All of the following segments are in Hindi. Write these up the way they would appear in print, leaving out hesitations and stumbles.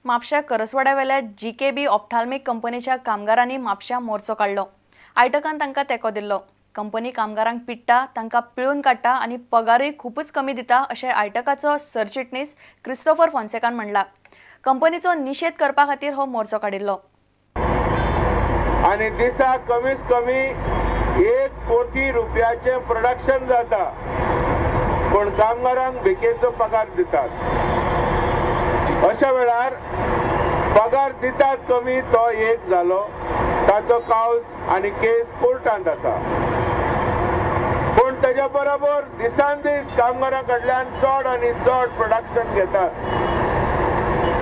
म्हापशा करसवाड्यावेल्या जीकेबी ऑप्थाल्मिक कंपनीच्या कामगारांनी म्हापशा मोर्चो काढलो। आयटकान तांकां तेको दिल्लो। कंपनी कामगारांक पिट्टा, तांकां पिळून काडटा आणि पगारूय खूपच कमी दिता अशें आयटकाचो सरचिटणीस क्रिस्टोफर फॉन्सेकान म्हणला। कंपनीचो निषेध करपा खातीर हो मोर्चो काडिल्लो। आणि दिसा कमीत कमी 1 कोटी रुपयाचे प्रोडक्शन जाता, पण कामगारांक भिकेचो पगार दितात। अशा वेळार पगार दितात कमी तो एक जालो, ताचो काउज आणि केस कोर्टांत आसा। पण तेच्या बरोबर दिसान दीस कामगारां कडल्यान चड आणि चड प्रोडक्शन घेतात,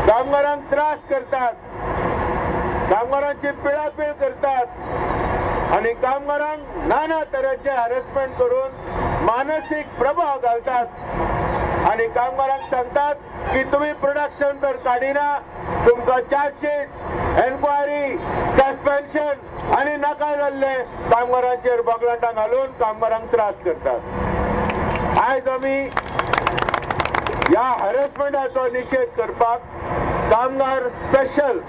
कामगारांक त्रास करतात, कामगारांची पिळापीळ करतात आणि कामगारांक नाना तरेचे हॅरेसमेंट करून मानसिक प्रभाव घालतात आणि कामगारांक सांगतात की तुम्ही प्रोडक्शन तर काडिना, तुमकां चार्जशीट, एन्क्वायरी, सस्पेन्शन आणि नाका जाल्ले कामगारांचेर बोगलांटा घालून कामगारांक त्रास करतात। आयज आमी ह्या हॅरेसमेंटाचो निषेध करपाक कामगार स्पेशल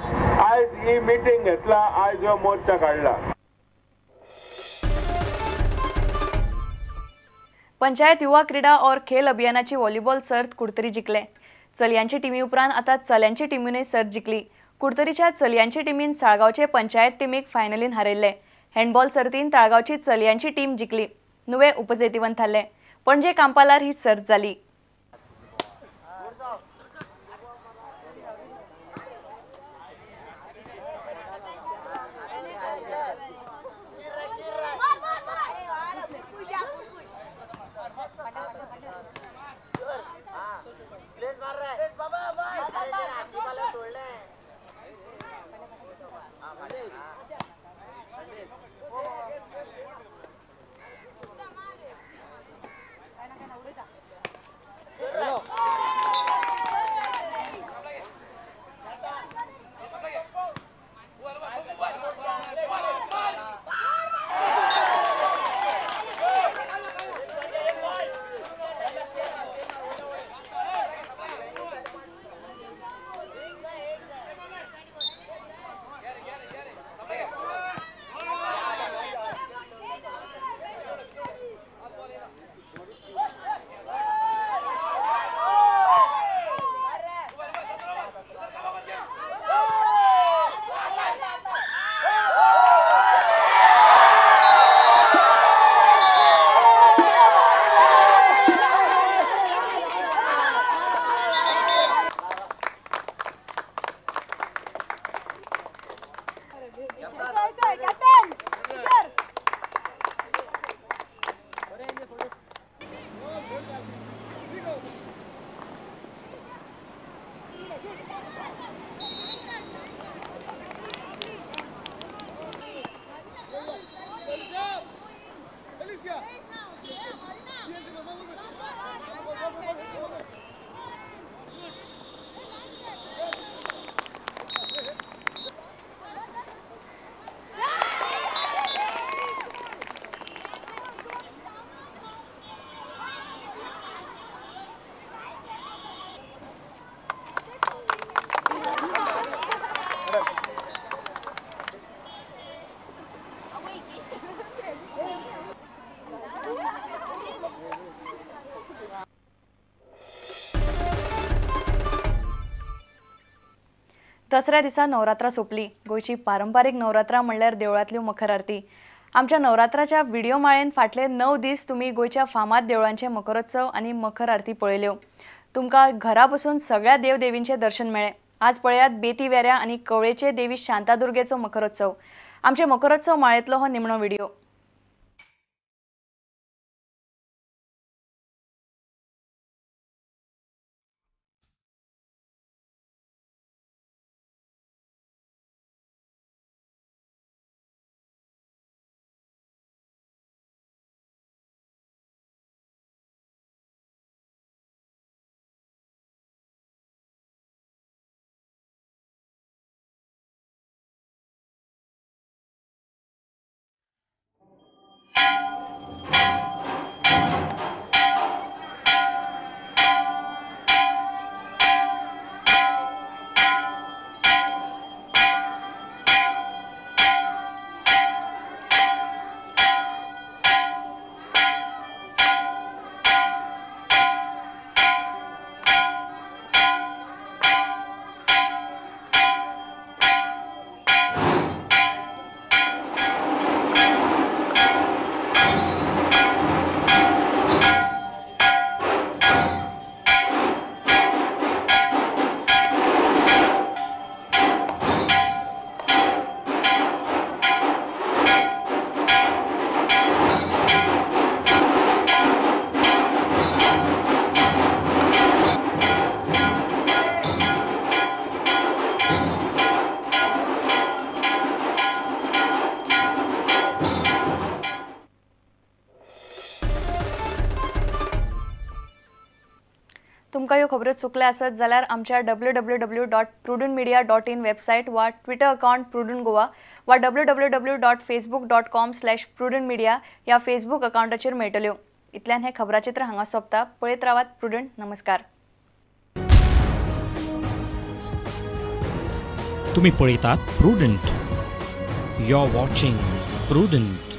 आयज ही मीटिंग घेतला, आयज हो मोर्चा काढला। पंचायत युवा क्रीडा और खेल अभियानाची व्हॉलीबॉल सर्त कुडतरी जिखले। चलयांची टीमी उपरांत आता चल्यांची टीमीनय सर्त जिखली। कुडतरीच्या चलयांची टीमीन साळगावचे पंचायत टीमीक फायनलीन हारयले। Handball सर्तीन ताळगावची चलयांची team जिखली, नुवे उपजेतीवंत थारले। पणजे कांपालार ही सर्त जाली। दसऱ्या दिसा नवरात्रा सोपली। गोयची पारंपारीक नवरात्रा म्हणल्यार देवळांतल्यो मखर आरती। आमच्या नवरात्राच्या व्हिडिओ माळेन फाटले 9 दीस तुम्ही गोयच्या फामाद देवळांचे मकरोत्सव आणि मखर आरती पळयल्यो। तुमकां घरा बसून सगळ्या देव देवींचे दर्शन मेळ्ळे। आज पळयात बेती वेऱ्या आणि कवळेचे देवी शांतादुर्गेचो मकरोत्सव। आमचे मकरोत्सव माळेंतलो हो निमणो व्हिडिओ। तुमकां ह्यो खबरो चुकल्या आसत जाल्यार आमच्या www.prudentmedia.in वेबसायट वा ट्विटर अकाउंट प्रुडंट गोवा वा www.facebook.com/prudentmedia ह्या फेसबूक अकाउंटाचेर मेळटल्यो. इतल्यान हे खबराचित्र हांगा सोंपता. पळयत रावात प्रुडंट. नमस्कार. तुम्ही पळयतात Prudent. You are watching prudent.